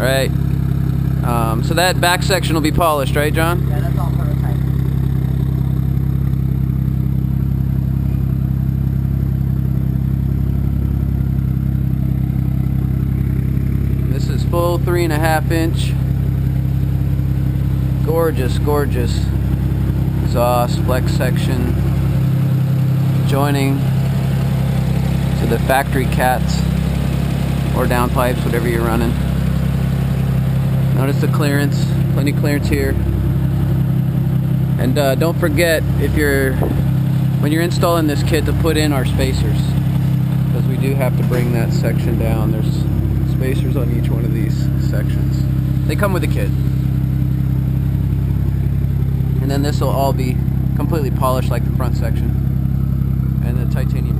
Alright. So that back section will be polished, right, John? Yeah, that's all prototype. This is full 3.5 inch. Gorgeous, gorgeous exhaust, flex section, joining to the factory cats or downpipes, whatever you're running. Notice the clearance, plenty of clearance here. And don't forget, when you're installing this kit, to put in our spacers, because we do have to bring that section down. There's spacers on each one of these sections. They come with the kit. And then this will all be completely polished like the front section and the titanium